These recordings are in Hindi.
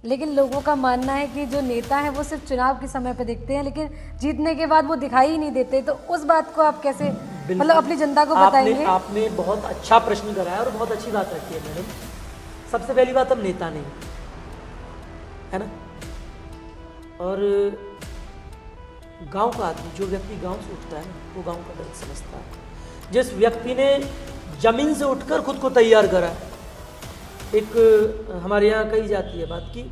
लेकिन लोगों का मानना है कि जो नेता है वो सिर्फ चुनाव के समय पे दिखते हैं, लेकिन जीतने के बाद वो दिखाई ही नहीं देते। तो उस बात को आप कैसे मतलब अपनी जनता को बताएंगे? आपने बहुत अच्छा प्रश्न कराया और बहुत अच्छी बात रखी है मैडम। सबसे पहली बात, हम नेता नहीं है ना, और गांव का आदमी, जो व्यक्ति गांव से उठता है वो गांव का दर्द समझता है। जिस व्यक्ति ने जमीन से उठकर खुद को तैयार करा, एक हमारे यहाँ कही जाती है बात की,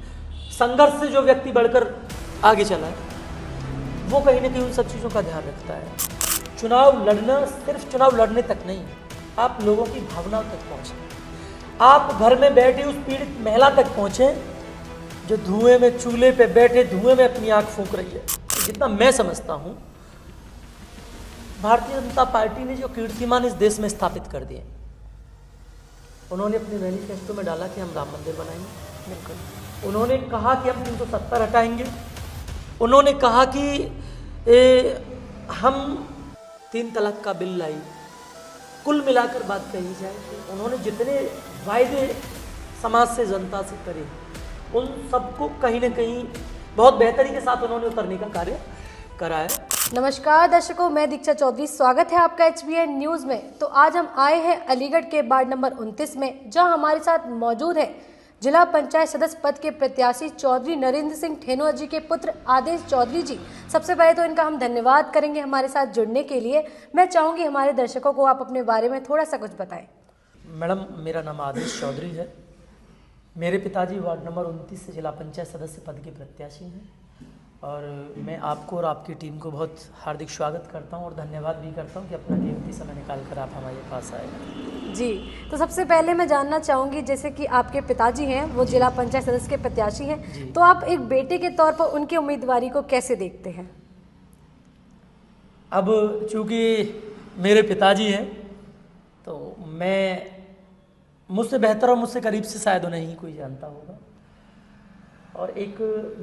संघर्ष से जो व्यक्ति बढ़कर आगे चला है वो कहीं ना कहीं उन सब चीज़ों का ध्यान रखता है। चुनाव लड़ना सिर्फ चुनाव लड़ने तक नहीं, आप लोगों की भावनाओं तक पहुँचें। आप घर में बैठी उस पीड़ित महिला तक पहुँचें जो धुएं में, चूल्हे पे बैठे धुएं में अपनी आँख फूंक रही है। जितना मैं समझता हूँ, भारतीय जनता पार्टी ने जो कीर्तिमान इस देश में स्थापित कर दिए, उन्होंने अपने मैनिफेस्टो में डाला कि हम राम मंदिर बनाएंगे। उन्होंने कहा कि हम 370 हटाएंगे। उन्होंने कहा कि हम 3 तलाक का बिल लाई। कुल मिलाकर बात कही जाए कि उन्होंने जितने वायदे समाज से, जनता से करे, उन सबको कहीं ना कहीं बहुत बेहतरी के साथ उन्होंने उतरने का कार्य करा है। नमस्कार दर्शकों, मैं दीक्षा चौधरी, स्वागत है आपका HBN न्यूज में। तो आज हम आए हैं अलीगढ़ के वार्ड नंबर 29 में, जहां हमारे साथ मौजूद है जिला पंचायत सदस्य पद के प्रत्याशी चौधरी नरेंद्र सिंह ठेनुआ जी के पुत्र आदेश चौधरी जी। सबसे पहले तो इनका हम धन्यवाद करेंगे हमारे साथ जुड़ने के लिए। मैं चाहूंगी हमारे दर्शकों को आप अपने बारे में थोड़ा सा कुछ बताएं। मैडम, मेरा नाम आदेश चौधरी है। मेरे पिताजी वार्ड नंबर 29 से जिला पंचायत सदस्य पद के प्रत्याशी हैं, और मैं आपको और आपकी टीम को बहुत हार्दिक स्वागत करता हूं और धन्यवाद भी करता हूं कि अपना कीमती समय निकाल कर आप हमारे पास आए जी। तो सबसे पहले मैं जानना चाहूँगी, जैसे कि आपके पिताजी हैं वो जिला पंचायत सदस्य के प्रत्याशी हैं, तो आप एक बेटे के तौर पर उनकी उम्मीदवारी को कैसे देखते हैं? अब चूँकि मेरे पिताजी हैं तो मैं, मुझसे बेहतर और मुझसे करीब से शायद उन्हें ही कोई जानता होगा, और एक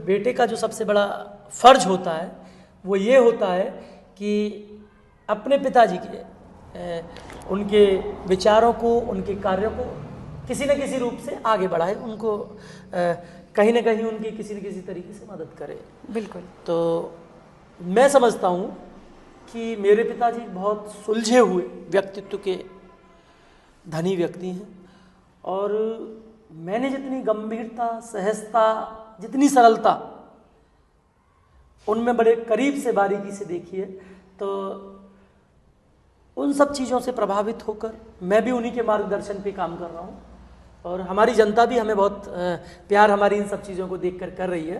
बेटे का जो सबसे बड़ा फर्ज होता है वो ये होता है कि अपने पिताजी के उनके विचारों को, उनके कार्यों को किसी न किसी रूप से आगे बढ़ाए, उनको कहीं ना कहीं उनकी किसी न किसी तरीके से मदद करे। बिल्कुल। तो मैं समझता हूँ कि मेरे पिताजी बहुत सुलझे हुए व्यक्तित्व के धनी व्यक्ति हैं, और मैंने जितनी गंभीरता, सहजता, जितनी सरलता उनमें बड़े करीब से, बारीकी से देखी है, तो उन सब चीज़ों से प्रभावित होकर मैं भी उन्हीं के मार्गदर्शन पे काम कर रहा हूँ, और हमारी जनता भी हमें बहुत प्यार हमारी इन सब चीज़ों को देखकर कर रही है,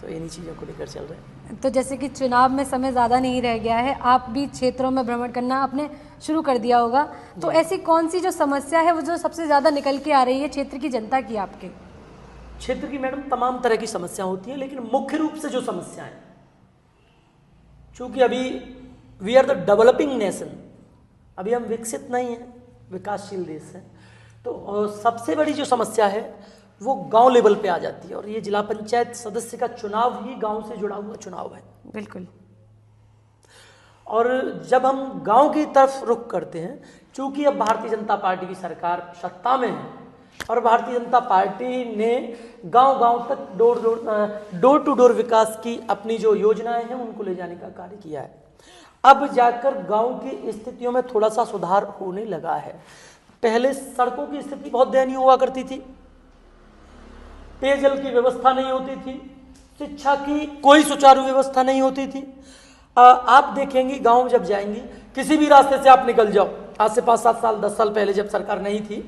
तो इन्हीं चीज़ों को लेकर चल रहे हैं। तो जैसे कि चुनाव में समय ज़्यादा नहीं रह गया है, आप भी क्षेत्रों में भ्रमण करना आपने शुरू कर दिया होगा, तो ऐसी कौन सी जो समस्या है वो जो सबसे ज़्यादा निकल के आ रही है क्षेत्र की जनता की? आपके क्षेत्र की मैडम तमाम तरह की समस्या होती है, लेकिन मुख्य रूप से जो समस्याएं, चूँकि अभी we are the developing nation, अभी हम विकसित नहीं हैं, विकासशील देश है, तो सबसे बड़ी जो समस्या है वो गांव लेवल पे आ जाती है, और ये जिला पंचायत सदस्य का चुनाव ही गांव से जुड़ा हुआ चुनाव है। बिल्कुल। और जब हम गांव की तरफ रुख करते हैं, चूंकि अब भारतीय जनता पार्टी की सरकार सत्ता में है, और भारतीय जनता पार्टी ने गांव-गांव तक डोर टू डोर विकास की अपनी जो योजनाएं हैं उनको ले जाने का कार्य किया है। अब जाकर गांव की स्थितियों में थोड़ा सा सुधार होने लगा है। पहले सड़कों की स्थिति बहुत दयनीय हुआ करती थी, पेयजल की व्यवस्था नहीं होती थी, शिक्षा की कोई सुचारू व्यवस्था नहीं होती थी। आप देखेंगे गांव जब जाएंगी, किसी भी रास्ते से आप निकल जाओ, आज से 5-7 साल 10 साल पहले जब सरकार नहीं थी,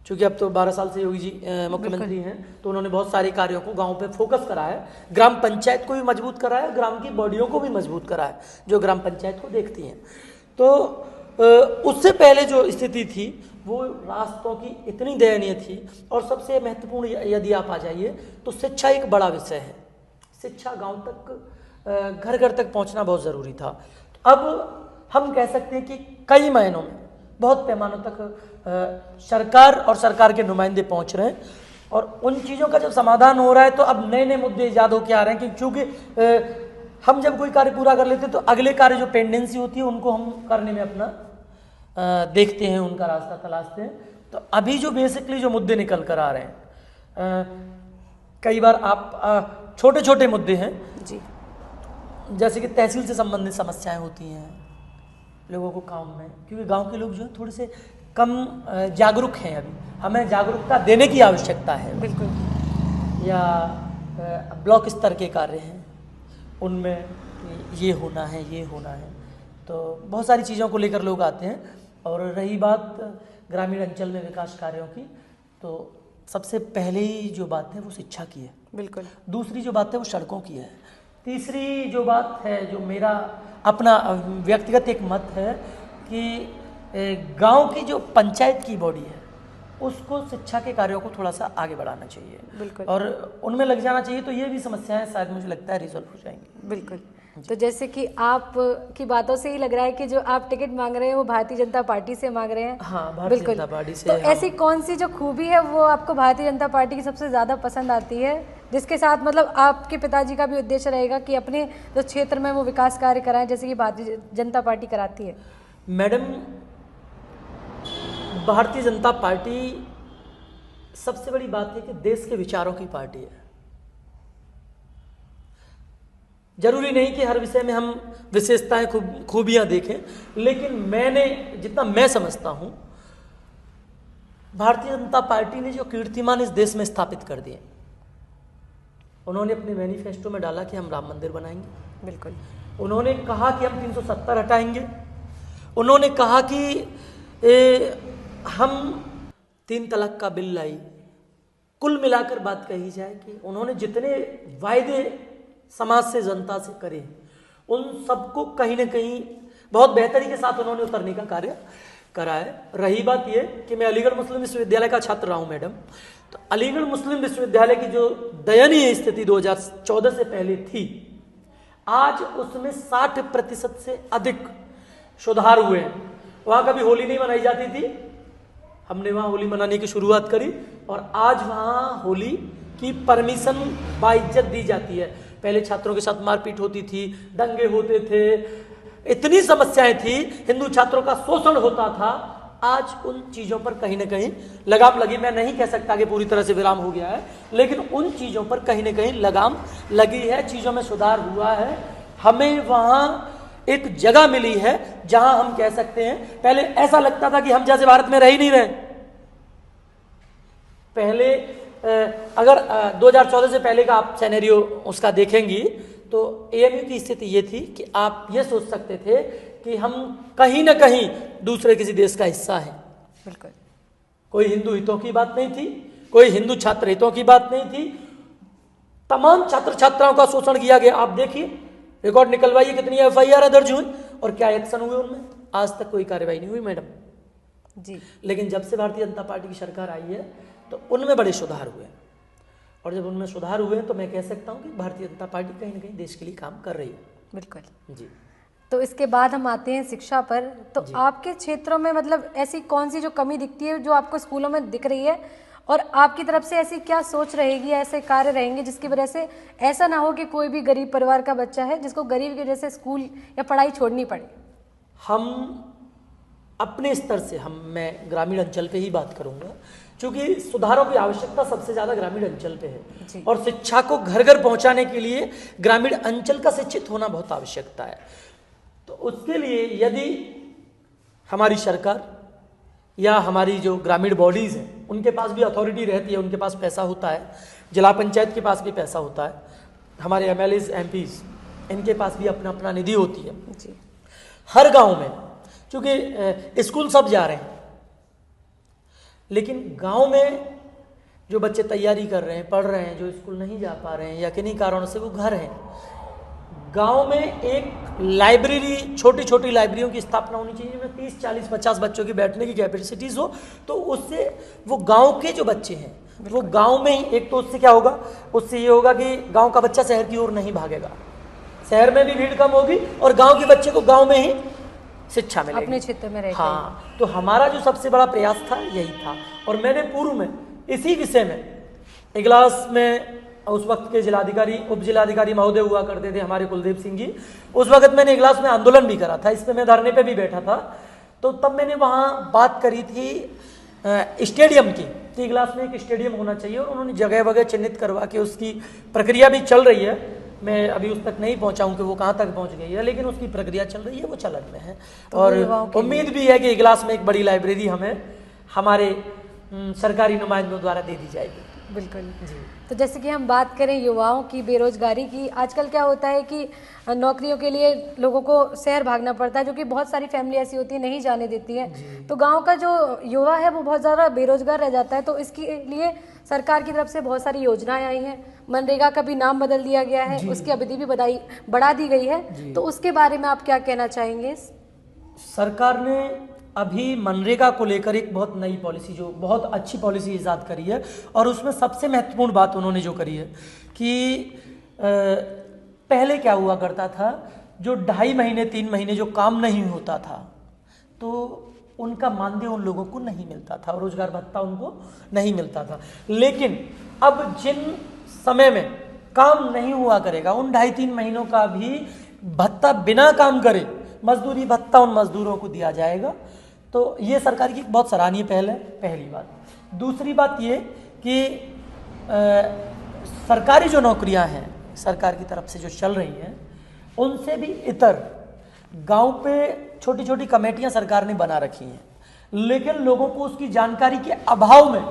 चूंकि अब तो 12 साल से योगी जी मुख्यमंत्री हैं, तो उन्होंने बहुत सारे कार्यों को गांव पे फोकस करा है, ग्राम पंचायत को भी मजबूत करा है, ग्राम की बॉडियों को भी मजबूत करा है जो ग्राम पंचायत को देखती हैं। तो उससे पहले जो स्थिति थी वो रास्तों की इतनी दयनीय थी, और सबसे महत्वपूर्ण यदि आप आ जाइए तो शिक्षा एक बड़ा विषय है। शिक्षा गांव तक, घर घर तक पहुंचना बहुत ज़रूरी था। अब हम कह सकते हैं कि कई महीनों में बहुत पैमानों तक सरकार और सरकार के नुमाइंदे पहुंच रहे हैं, और उन चीज़ों का जब समाधान हो रहा है तो अब नए नए मुद्दे ईजाद होकर आ रहे हैं, कि चूँकि हम जब कोई कार्य पूरा कर लेते हैं तो अगले कार्य जो पेंडेंसी होती है उनको हम करने में अपना देखते हैं, उनका रास्ता तलाशते हैं। तो अभी जो बेसिकली जो मुद्दे निकल कर आ रहे हैं, कई बार आप छोटे छोटे मुद्दे हैं जी जैसे कि तहसील से संबंधित समस्याएं होती हैं लोगों को काम में, क्योंकि गांव के लोग जो है थोड़े से कम जागरूक हैं, अभी हमें जागरूकता देने की आवश्यकता है। बिल्कुल। या ब्लॉक स्तर के कार्य हैं उनमें ये होना है ये होना है, तो बहुत सारी चीज़ों को लेकर लोग आते हैं। और रही बात ग्रामीण अंचल में विकास कार्यों की, तो सबसे पहले जो बात है वो शिक्षा की है, बिल्कुल। दूसरी जो बात है वो सड़कों की है, तीसरी जो बात है जो मेरा अपना व्यक्तिगत एक मत है कि गांव की जो पंचायत की बॉडी है उसको शिक्षा के कार्यों को थोड़ा सा आगे बढ़ाना चाहिए, बिल्कुल। और उनमें लग जाना चाहिए, तो ये भी समस्याएं शायद मुझे लगता है रिजॉल्व हो जाएंगी। बिल्कुल। तो जैसे कि आप की बातों से ही लग रहा है कि जो आप टिकट मांग रहे हैं वो भारतीय जनता पार्टी से मांग रहे हैं। हाँ, भारतीय जनता पार्टी से। तो ऐसी कौन सी जो खूबी है वो आपको भारतीय जनता पार्टी की सबसे ज़्यादा पसंद आती है, जिसके साथ मतलब आपके पिताजी का भी उद्देश्य रहेगा कि अपने जो क्षेत्र में वो विकास कार्य कराएं जैसे कि भारतीय जनता पार्टी कराती है? मैडम, भारतीय जनता पार्टी सबसे बड़ी बात है कि देश के विचारों की पार्टी है। जरूरी नहीं कि हर विषय में हम विशेषताएं खूबियां देखें, लेकिन मैंने जितना मैं समझता हूं, भारतीय जनता पार्टी ने जो कीर्तिमान इस देश में स्थापित कर दिए, उन्होंने अपने मैनिफेस्टो में डाला कि हम राम मंदिर बनाएंगे। बिल्कुल। उन्होंने कहा कि हम 370 हटाएंगे। उन्होंने कहा कि हम 3 तलाक का बिल लाई। कुल मिलाकर बात कही जाए कि उन्होंने जितने वायदे समाज से जनता से करे उन सबको कहीं ना कहीं बहुत बेहतरी के साथ उन्होंने उतरने का कार्य करा है। रही बात यह कि मैं अलीगढ़ मुस्लिम विश्वविद्यालय का छात्र रहा हूं मैडम, तो अलीगढ़ मुस्लिम विश्वविद्यालय की जो दयनीय स्थिति 2014 से पहले थी, आज उसमें 60% से अधिक सुधार हुए हैं। वहां कभी होली नहीं मनाई जाती थी, हमने वहां होली मनाने की शुरुआत करी और आज वहां होली की परमिशन बाइज्जत दी जाती है। पहले छात्रों के साथ मारपीट होती थी, दंगे होते थे, इतनी समस्याएं थी, हिंदू छात्रों का शोषण होता था। आज उन चीजों पर कहीं ना कहीं लगाम लगी। मैं नहीं कह सकता कि पूरी तरह से विराम हो गया है, लेकिन उन चीजों पर कहीं ना कहीं लगाम लगी है, चीजों में सुधार हुआ है। हमें वहां एक जगह मिली है जहां हम कह सकते हैं, पहले ऐसा लगता था कि हम जैसे भारत में रह ही नहीं रहे। पहले अगर 2014 से पहले का आप सिनेरियो उसका देखेंगी तो एएमयू की स्थिति ये थी कि आप ये सोच सकते थे कि हम कहीं ना कहीं दूसरे किसी देश का हिस्सा है। बिल्कुल। कोई हिंदू हितों की बात नहीं थी, कोई हिंदू छात्र हितों की बात नहीं थी, तमाम छात्र छात्राओं का शोषण किया गया। आप देखिए, रिकॉर्ड निकलवाइए कितनी एफआईआर दर्ज हुई और क्या एक्शन हुए उनमें, आज तक कोई कार्रवाई नहीं हुई मैडम जी। लेकिन जब से भारतीय जनता पार्टी की सरकार आई है तो उनमें बड़े सुधार हुए, और जब उनमें सुधार हुए तो मैं कह सकता हूं कि भारतीय जनता पार्टी कहीं ना कहीं देश के लिए काम कर रही है। बिल्कुल जी। तो इसके बाद हम आते हैं शिक्षा पर। तो आपके क्षेत्रों में मतलब ऐसी कौन सी जो कमी दिखती है जो आपको स्कूलों में दिख रही है, और आपकी तरफ से ऐसी क्या सोच रहेगी, ऐसे कार्य रहेंगे जिसकी वजह से ऐसा ना हो कि कोई भी गरीब परिवार का बच्चा है जिसको गरीब की वजह से स्कूल या पढ़ाई छोड़नी पड़े? हम अपने स्तर से मैं ग्रामीण अंचल पे ही बात करूंगा, क्योंकि सुधारों की आवश्यकता सबसे ज्यादा ग्रामीण अंचल पे है, और शिक्षा को घर घर पहुंचाने के लिए ग्रामीण अंचल का शिक्षित होना बहुत आवश्यकता है। तो उसके लिए यदि हमारी सरकार या हमारी जो ग्रामीण बॉडीज हैं उनके पास भी अथॉरिटी रहती है, उनके पास पैसा होता है, जिला पंचायत के पास भी पैसा होता है, हमारे एमएलएज एमपीज इनके पास भी अपना अपना निधि होती है जी। हर गांव में, क्योंकि स्कूल सब जा रहे हैं, लेकिन गांव में जो बच्चे तैयारी कर रहे हैं, पढ़ रहे हैं, जो स्कूल नहीं जा पा रहे हैं या किन्हीं कारणों से वो घर हैं, गांव में एक लाइब्रेरी, छोटी छोटी लाइब्रेरियों की स्थापना होनी चाहिए जिसमें 30, 40, 50 बच्चों की बैठने की कैपेसिटीज हो। तो उससे वो गांव के जो बच्चे हैं वो गांव में ही, एक तो उससे क्या होगा, उससे ये होगा कि गांव का बच्चा शहर की ओर नहीं भागेगा, शहर में भी भीड़ कम होगी और गांव के बच्चे को गांव में ही शिक्षा मिलेगी, अपने क्षेत्र में रहकर। हाँ, तो हमारा जो सबसे बड़ा प्रयास था यही था। और मैंने पूर्व में इसी विषय में इगलास में, उस वक्त के जिलाधिकारी, उप जिलाधिकारी महोदय हुआ करते थे हमारे कुलदीप सिंह जी, उस वक्त मैंने इगलास में आंदोलन भी करा था, इस पे मैं धरने पे भी बैठा था। तो तब मैंने वहाँ बात करी थी स्टेडियम की, कि इगलास में एक स्टेडियम होना चाहिए, और उन्होंने जगह वगैरह चिन्हित करवा के उसकी प्रक्रिया भी चल रही है। मैं अभी उस तक नहीं पहुंचा हूं कि वो कहां तक पहुंच गई है, लेकिन उसकी प्रक्रिया चल रही है, वो चलन में है। और उम्मीद भी है कि इगलास में एक बड़ी लाइब्रेरी हमें हमारे सरकारी नुमाइंदों द्वारा दे दी जाएगी। बिल्कुल जी। तो जैसे कि हम बात करें युवाओं की बेरोजगारी की, आजकल क्या होता है कि नौकरियों के लिए लोगों को शहर भागना पड़ता है, जो कि बहुत सारी फैमिली ऐसी होती है नहीं जाने देती है। तो गांव का जो युवा है वो बहुत ज़्यादा बेरोजगार रह जाता है। तो इसके लिए सरकार की तरफ से बहुत सारी योजनाएं आई हैं। मनरेगा का भी नाम बदल दिया गया है, उसकी अवधि भी बढ़ा दी गई है। तो उसके बारे में आप क्या कहना चाहेंगे? सरकार ने अभी मनरेगा को लेकर एक बहुत नई पॉलिसी, जो बहुत अच्छी पॉलिसी इजाद करी है, और उसमें सबसे महत्वपूर्ण बात उन्होंने जो करी है कि पहले क्या हुआ करता था, जो 2.5 महीने 3 महीने जो काम नहीं होता था तो उनका मानदेय उन लोगों को नहीं मिलता था, रोजगार भत्ता उनको नहीं मिलता था। लेकिन अब जिन समय में काम नहीं हुआ करेगा, उन 2.5-3 महीनों का भी भत्ता बिना काम करे मजदूरी भत्ता उन मजदूरों को दिया जाएगा। तो ये सरकार की एक बहुत सराहनीय पहल है, पहली बात। दूसरी बात ये कि सरकारी जो नौकरियां हैं सरकार की तरफ से जो चल रही हैं, उनसे भी इतर गांव पे छोटी छोटी कमेटियां सरकार ने बना रखी हैं, लेकिन लोगों को उसकी जानकारी के अभाव में,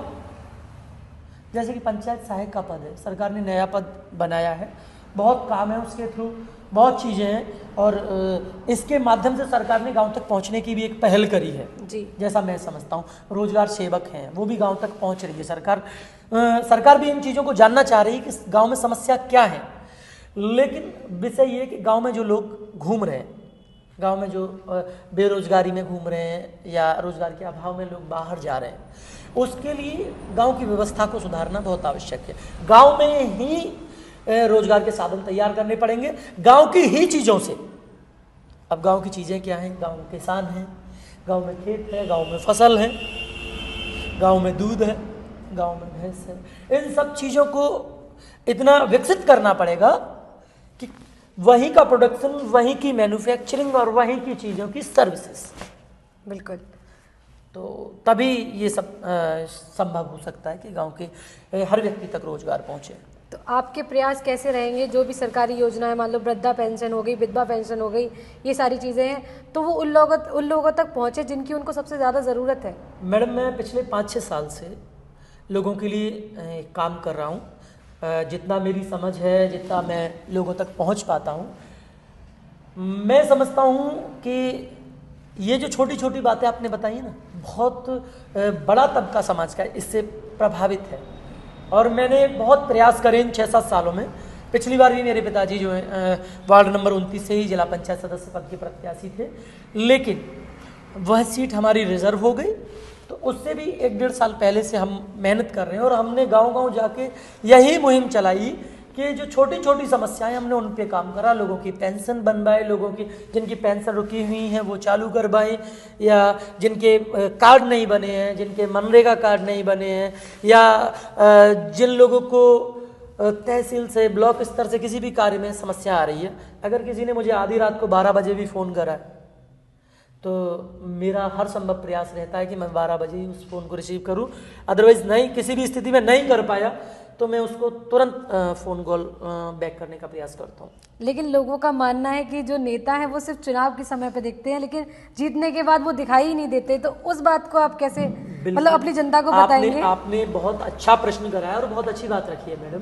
जैसे कि पंचायत सहायक का पद है, सरकार ने नया पद बनाया है, बहुत काम है उसके थ्रू, बहुत चीज़ें हैं, और इसके माध्यम से सरकार ने गांव तक पहुंचने की भी एक पहल करी है जी। जैसा मैं समझता हूं, रोजगार सेवक हैं वो भी गांव तक पहुंच रही है। सरकार भी इन चीज़ों को जानना चाह रही है कि गांव में समस्या क्या है। लेकिन विषय ये कि गांव में जो लोग घूम रहे हैं, गांव में जो बेरोजगारी में घूम रहे हैं या रोजगार के अभाव में लोग बाहर जा रहे हैं, उसके लिए गाँव की व्यवस्था को सुधारना बहुत आवश्यक है। गाँव में ही रोजगार के साधन तैयार करने पड़ेंगे, गांव की ही चीज़ों से। अब गांव की चीज़ें क्या हैं? गांव में किसान हैं, गांव में खेत है, गांव में फसल है, गांव में दूध है, गांव में भैंस है। इन सब चीज़ों को इतना विकसित करना पड़ेगा कि वहीं का प्रोडक्शन, वहीं की मैन्युफैक्चरिंग और वहीं की चीज़ों की सर्विसेज। बिल्कुल। तो तभी ये सब संभव हो सकता है कि गांव के हर व्यक्ति तक रोजगार पहुंचे। तो आपके प्रयास कैसे रहेंगे? जो भी सरकारी योजनाएं, मान लो वृद्धा पेंशन हो गई, विधवा पेंशन हो गई, ये सारी चीज़ें हैं, तो वो उन लोगों तक पहुँचे जिनकी उनको सबसे ज़्यादा ज़रूरत है। मैडम, मैं पिछले 5-6 साल से लोगों के लिए काम कर रहा हूँ। जितना मेरी समझ है, जितना मैं लोगों तक पहुँच पाता हूँ, मैं समझता हूँ कि ये जो छोटी छोटी बातें आपने बताई है ना, बहुत बड़ा तबका समाज का इससे प्रभावित है। और मैंने बहुत प्रयास करे इन 6-7 सालों में। पिछली बार भी मेरे पिताजी जो है वार्ड नंबर 29 से ही जिला पंचायत सदस्य पद के प्रत्याशी थे, लेकिन वह सीट हमारी रिजर्व हो गई। तो उससे भी 1-1.5 साल पहले से हम मेहनत कर रहे हैं, और हमने गांव-गांव जाके यही मुहिम चलाई कि जो छोटी छोटी समस्याएं, हमने उन पे काम करा। लोगों की पेंशन बनवाए, लोगों की जिनकी पेंशन रुकी हुई हैं वो चालू करवाएं, या जिनके कार्ड नहीं बने हैं, जिनके मनरेगा कार्ड नहीं बने हैं, या जिन लोगों को तहसील से, ब्लॉक स्तर से किसी भी कार्य में समस्या आ रही है, अगर किसी ने मुझे आधी रात को 12 बजे भी फ़ोन करा तो मेरा हर संभव प्रयास रहता है कि मैं 12 बजे उस फ़ोन को रिसीव करूं। अदरवाइज़ नहीं, किसी भी स्थिति में नहीं कर पाया तो मैं उसको तुरंत फ़ोन कॉल बैक करने का प्रयास करता हूँ। लेकिन लोगों का मानना है कि जो नेता है वो सिर्फ चुनाव के समय पे दिखते हैं, लेकिन जीतने के बाद वो दिखाई ही नहीं देते। तो उस बात को आप कैसे, मतलब अपनी जनता को बताएंगे? आपने बहुत अच्छा प्रश्न कराया और बहुत अच्छी बात रखी है मैडम।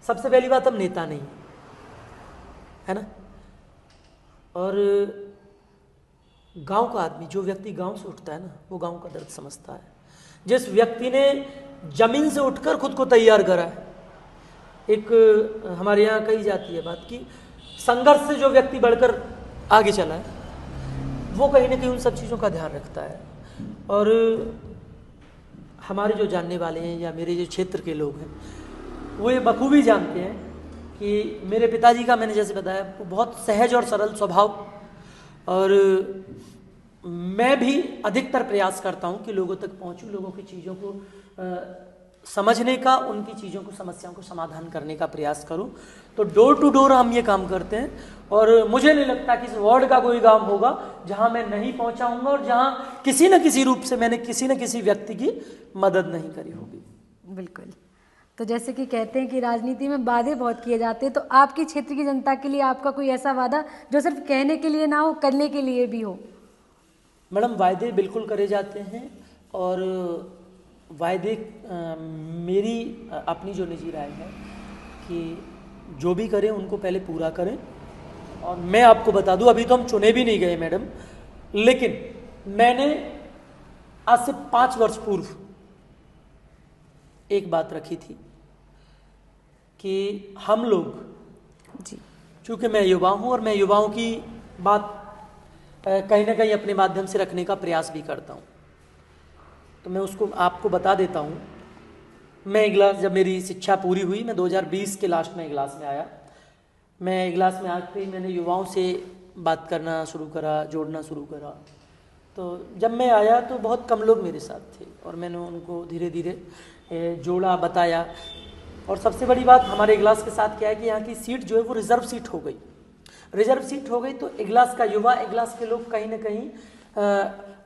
सबसे पहली बात, हम नेता नहीं है ना, और गांव का आदमी, जो व्यक्ति गांव से उठता है ना, वो गांव का दर्द समझता है। जिस व्यक्ति ने जमीन से उठकर खुद को तैयार करा है, एक हमारे यहाँ कही जाती है बात कि संघर्ष से जो व्यक्ति बढ़कर आगे चला है, वो कहीं ना कहीं उन सब चीज़ों का ध्यान रखता है। और हमारे जो जानने वाले हैं या मेरे जो क्षेत्र के लोग हैं, वो ये बखूबी जानते हैं कि मेरे पिताजी का, मैंने जैसे बताया, वो बहुत सहज और सरल स्वभाव, और मैं भी अधिकतर प्रयास करता हूं कि लोगों तक पहुंचूं, लोगों की चीज़ों को समझने का, उनकी चीज़ों को, समस्याओं को समाधान करने का प्रयास करूं। तो डोर टू डोर हम ये काम करते हैं और मुझे नहीं लगता कि इस वार्ड का कोई गांव होगा जहां मैं नहीं पहुंचा हूंगा और जहां किसी न किसी रूप से मैंने किसी न किसी व्यक्ति की मदद नहीं करी होगी। बिल्कुल। तो जैसे कि कहते हैं कि राजनीति में वादे बहुत किए जाते हैं, तो आपकी क्षेत्र की जनता के लिए आपका कोई ऐसा वादा जो सिर्फ कहने के लिए ना हो, करने के लिए भी हो? मैडम, वायदे बिल्कुल करे जाते हैं और वायदे मेरी अपनी जो निजी राय है कि जो भी करें उनको पहले पूरा करें। और मैं आपको बता दूं, अभी तो हम चुने भी नहीं गए मैडम, लेकिन मैंने आज से 5 वर्ष पूर्व एक बात रखी थी कि हम लोग जी, चूँकि मैं युवा हूँ और मैं युवाओं की बात कहीं ना कहीं अपने माध्यम से रखने का प्रयास भी करता हूँ, तो मैं उसको आपको बता देता हूँ। मैं इगलास, जब मेरी शिक्षा पूरी हुई, मैं 2020 के लास्ट में इगलास में आया। मैं इगलास में आके मैंने युवाओं से बात करना शुरू करा, जोड़ना शुरू करा। तो जब मैं आया तो बहुत कम लोग मेरे साथ थे और मैंने उनको धीरे धीरे जोड़ा, बताया। और सबसे बड़ी बात हमारे इगलास के साथ क्या है कि यहाँ की सीट जो है वो रिजर्व सीट हो गई। रिजर्व सीट हो गई तो इगलास का युवा, इगलास के लोग कहीं ना कहीं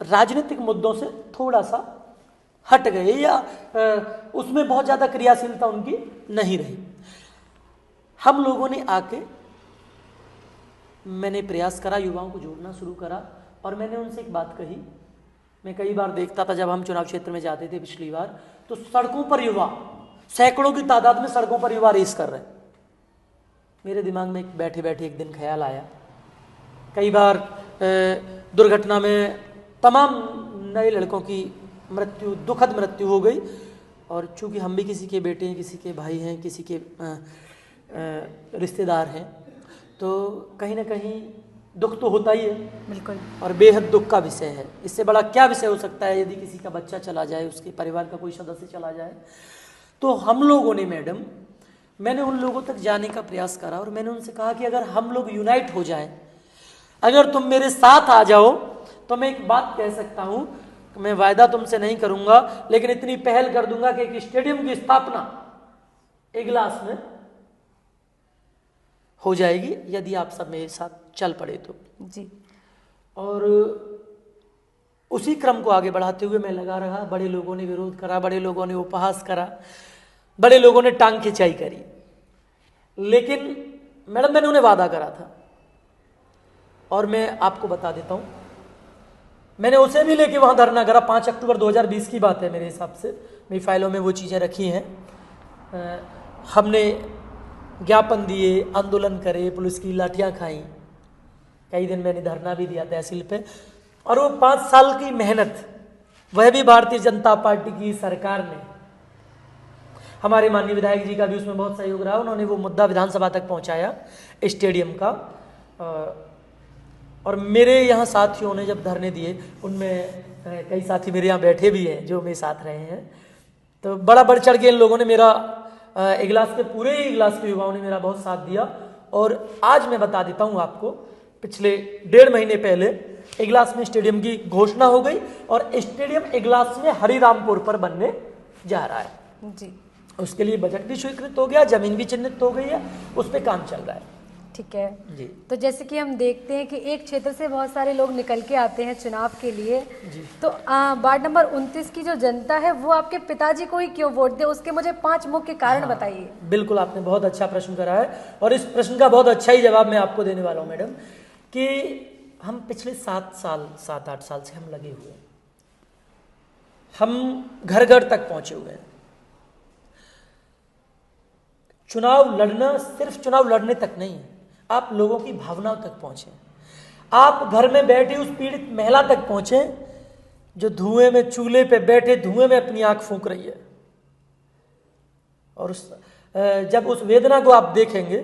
राजनीतिक मुद्दों से थोड़ा सा हट गए या उसमें बहुत ज़्यादा क्रियाशीलता उनकी नहीं रही। हम लोगों ने आके, मैंने प्रयास करा, युवाओं को जोड़ना शुरू करा और मैंने उनसे एक बात कही। मैं कई बार देखता था जब हम चुनाव क्षेत्र में जाते थे पिछली बार, तो सड़कों पर युवा, सैकड़ों की तादाद में सड़कों पर युवा रेस कर रहे हैं। मेरे दिमाग में बैठे बैठे एक दिन ख्याल आया, कई बार दुर्घटना में तमाम नए लड़कों की मृत्यु, दुखद मृत्यु हो गई। और चूंकि हम भी किसी के बेटे हैं, किसी के भाई हैं, किसी के रिश्तेदार हैं, तो कहीं ना कहीं दुख तो होता ही है। बिल्कुल। और बेहद दुख का विषय है। इससे बड़ा क्या विषय हो सकता है यदि किसी का बच्चा चला जाए, उसके परिवार का कोई सदस्य चला जाए। तो हम लोगों ने मैडम, मैंने उन लोगों तक जाने का प्रयास करा और मैंने उनसे कहा कि अगर हम लोग यूनाइट हो जाएं, अगर तुम मेरे साथ आ जाओ, तो मैं एक बात कह सकता हूं, मैं वायदा तुमसे नहीं करूंगा, लेकिन इतनी पहल कर दूंगा कि एक स्टेडियम की स्थापना इगलास में हो जाएगी, यदि आप सब मेरे साथ चल पड़े तो। जी। और उसी क्रम को आगे बढ़ाते हुए मैं लगा रहा। बड़े लोगों ने विरोध करा, बड़े लोगों ने उपहास करा, बड़े लोगों ने टांग खिंचाई करी, लेकिन मैडम मैंने उन्हें वादा करा था। और मैं आपको बता देता हूं, मैंने उसे भी लेके वहां धरना करा। 5 अक्टूबर 2020 की बात है मेरे हिसाब से, मेरी फाइलों में वो चीज़ें रखी हैं। हमने ज्ञापन दिए, आंदोलन करे, पुलिस की लाठियां खाई, कई दिन मैंने धरना भी दिया तहसील पे। और वो 5 साल की मेहनत, वह भी भारतीय जनता पार्टी की सरकार ने, हमारे माननीय विधायक जी का भी उसमें बहुत सहयोग रहा। उन्होंने वो मुद्दा विधानसभा तक पहुंचाया स्टेडियम का। और मेरे यहाँ साथियों ने जब धरने दिए, उनमें कई साथी मेरे यहाँ बैठे भी हैं जो मेरे साथ रहे हैं, तो बड़ा बढ़ चढ़ के इन लोगों ने मेरा, इगलास के पूरे इगलास के युवाओं ने मेरा बहुत साथ दिया। और आज मैं बता देता हूँ आपको, पिछले 1.5 महीने पहले इगलास में स्टेडियम की घोषणा हो गई और स्टेडियम इगलास में हरिरामपुर पर बनने जा रहा है। जी। उसके लिए बजट भी स्वीकृत हो गया, जमीन भी चिन्हित हो गई है, उस पर काम चल रहा है। ठीक है जी। तो जैसे कि हम देखते हैं कि एक क्षेत्र से बहुत सारे लोग निकल के आते हैं चुनाव के लिए जी। तो वार्ड नंबर 29 की जो जनता है वो आपके पिताजी को ही क्यों वोट दे, उसके मुझे 5 मुख्य कारण बताइए। बिल्कुल, आपने बहुत अच्छा प्रश्न करा है और इस प्रश्न का बहुत अच्छा ही जवाब मैं आपको देने वाला हूँ मैडम, कि हम पिछले 7-8 साल से हम लगे हुए हैं, हम घर घर तक पहुंचे हुए हैं। चुनाव लड़ना सिर्फ चुनाव लड़ने तक नहीं है, आप लोगों की भावनाओं तक पहुंचे, आप घर में बैठी उस पीड़ित महिला तक पहुंचे जो धुएं में, चूल्हे पे बैठे धुएं में अपनी आंख फूंक रही है। और जब उस वेदना को आप देखेंगे,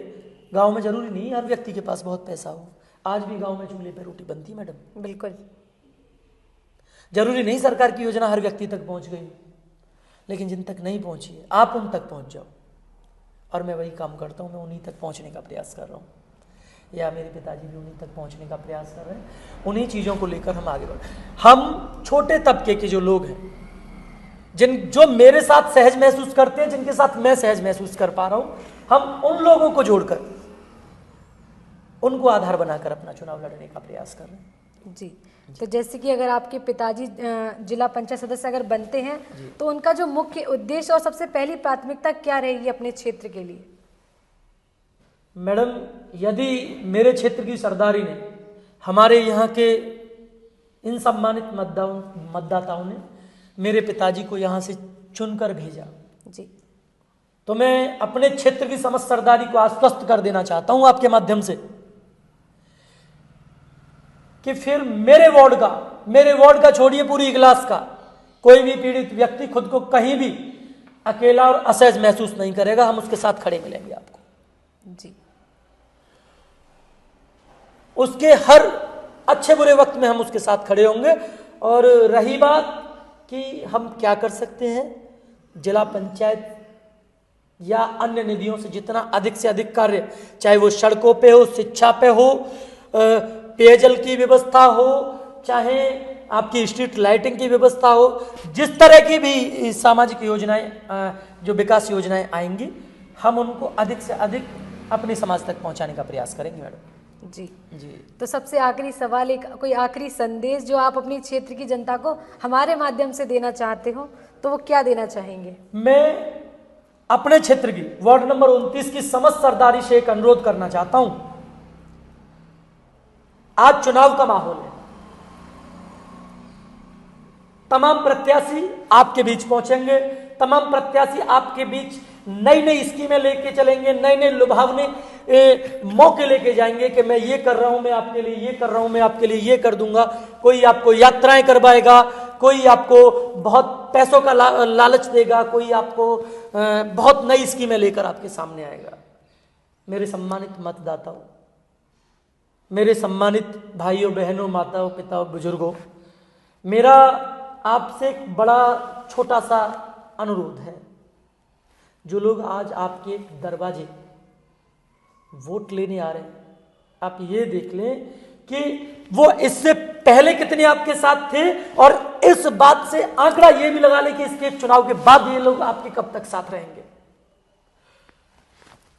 गांव में जरूरी नहीं हर व्यक्ति के पास बहुत पैसा हो, आज भी गांव में चूल्हे पे रोटी बनती मैडम। बिल्कुल। जरूरी नहीं सरकार की योजना हर व्यक्ति तक पहुंच गई, लेकिन जिन तक नहीं पहुंची है आप उन तक पहुंच जाओ। और मैं वही काम करता हूं, मैं उन्हीं तक पहुंचने का प्रयास कर रहा हूं, या मेरे पिताजी भी उन्हीं तक पहुंचने का प्रयास कर रहे हैं। उन्हीं चीज़ों को लेकर हम आगे बढ़, हम छोटे तबके के जो लोग हैं, जो मेरे साथ सहज महसूस करते हैं, जिनके साथ मैं सहज महसूस कर पा रहा हूं, हम उन लोगों को जोड़कर उनको आधार बनाकर अपना चुनाव लड़ने का प्रयास कर रहे हैं। जी, तो जैसे कि अगर आपके पिताजी जिला पंचायत सदस्य अगर बनते हैं तो उनका जो मुख्य उद्देश्य और सबसे पहली प्राथमिकता क्या रहेगी अपने क्षेत्र के लिए? मैडम, यदि मेरे क्षेत्र की सरदारी ने, हमारे यहाँ के इन सम्मानित मतदाताओं ने मेरे पिताजी को यहाँ से चुनकर भेजा जी, तो मैं अपने क्षेत्र की समस्त सरदारी को आश्वस्त कर देना चाहता हूं आपके माध्यम से कि फिर मेरे वार्ड का छोड़िए, पूरी इगलास का कोई भी पीड़ित व्यक्ति खुद को कहीं भी अकेला और असहज महसूस नहीं करेगा। हम उसके साथ खड़े मिलेंगे आपको जी। उसके हर अच्छे बुरे वक्त में हम उसके साथ खड़े होंगे। और रही बात कि हम क्या कर सकते हैं, जिला पंचायत या अन्य निधियों से जितना अधिक से अधिक कार्य, चाहे वो सड़कों पे हो, शिक्षा पे हो, पेयजल की व्यवस्था हो, चाहे आपकी स्ट्रीट लाइटिंग की व्यवस्था हो, जिस तरह की भी सामाजिक योजनाएं, जो विकास योजनाएं आएंगी, हम उनको अधिक से अधिक अपने समाज तक पहुंचाने का प्रयास करेंगे मैडम। जी जी। तो सबसे आखिरी सवाल, एक कोई आखिरी संदेश जो आप अपनी क्षेत्र की जनता को हमारे माध्यम से देना चाहते हो तो वो क्या देना चाहेंगे? मैं अपने क्षेत्र की वार्ड नंबर 29 की समस्त सरदारी से एक अनुरोध करना चाहता हूं। आज चुनाव का माहौल है, तमाम प्रत्याशी आपके बीच पहुंचेंगे, तमाम प्रत्याशी आपके बीच नई नई स्कीमें लेके चलेंगे, नए नए लुभावने मौके लेके जाएंगे कि मैं ये कर रहा हूं, मैं आपके लिए ये कर रहा हूं, मैं आपके लिए ये कर दूंगा। कोई आपको यात्राएं करवाएगा, कोई आपको बहुत पैसों का लालच देगा, कोई आपको बहुत नई स्कीमें लेकर आपके सामने आएगा। मेरे सम्मानित मतदाताओं, मेरे सम्मानित भाइयों बहनों, माताओं पिताओं बुजुर्गों, मेरा आपसे एक बड़ा छोटा सा अनुरोध है। जो लोग आज आपके दरवाजे वोट लेने आ रहे हैं, आप ये देख लें कि वो इससे पहले कितने आपके साथ थे, और इस बात से आंकड़ा ये भी लगा लें कि इसके चुनाव के बाद ये लोग आपके कब तक साथ रहेंगे।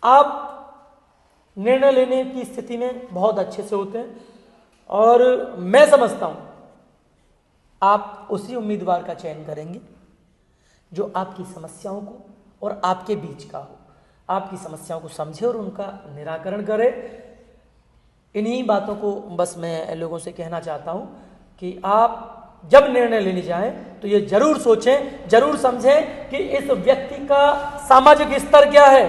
आप निर्णय लेने की स्थिति में बहुत अच्छे से होते हैं, और मैं समझता हूं आप उसी उम्मीदवार का चयन करेंगे जो आपकी समस्याओं को और आपके बीच का हो, आपकी समस्याओं को समझे और उनका निराकरण करे। इन्हीं बातों को बस मैं लोगों से कहना चाहता हूं कि आप जब निर्णय लेने जाएं तो ये जरूर सोचें, जरूर समझें कि इस व्यक्ति का सामाजिक स्तर क्या है,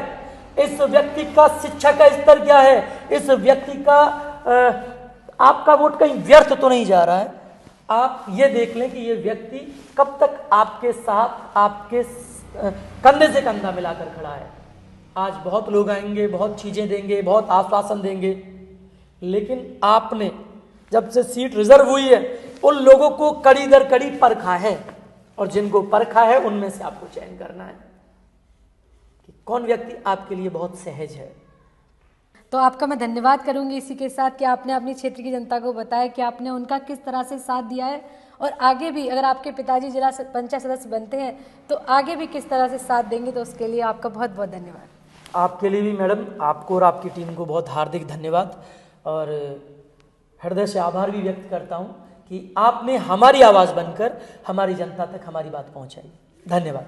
इस व्यक्ति का शिक्षा का स्तर क्या है, इस व्यक्ति का आपका वोट कहीं व्यर्थ तो नहीं जा रहा है। आप ये देख लें कि ये व्यक्ति कब तक आपके साथ, आपके कंधे से कंधा मिलाकर खड़ा है। आज बहुत लोग आएंगे, बहुत चीजें देंगे, बहुत आश्वासन देंगे, लेकिन आपने जब से सीट रिजर्व हुई है उन लोगों को कड़ी दर कड़ी परखा है, और जिनको परखा है उनमें से आपको चयन करना है कि कौन व्यक्ति आपके लिए बहुत सहज है। तो आपका मैं धन्यवाद करूंगी इसी के साथ कि आपने अपनी क्षेत्र की जनता को बताया कि आपने उनका किस तरह से साथ दिया है, और आगे भी अगर आपके पिताजी जिला पंचायत सदस्य बनते हैं तो आगे भी किस तरह से साथ देंगे। तो उसके लिए आपका बहुत बहुत धन्यवाद। आपके लिए भी मैडम, आपको और आपकी टीम को बहुत हार्दिक धन्यवाद, और हृदय से आभार भी व्यक्त करता हूं कि आपने हमारी आवाज़ बनकर हमारी जनता तक हमारी बात पहुंचाई। धन्यवाद।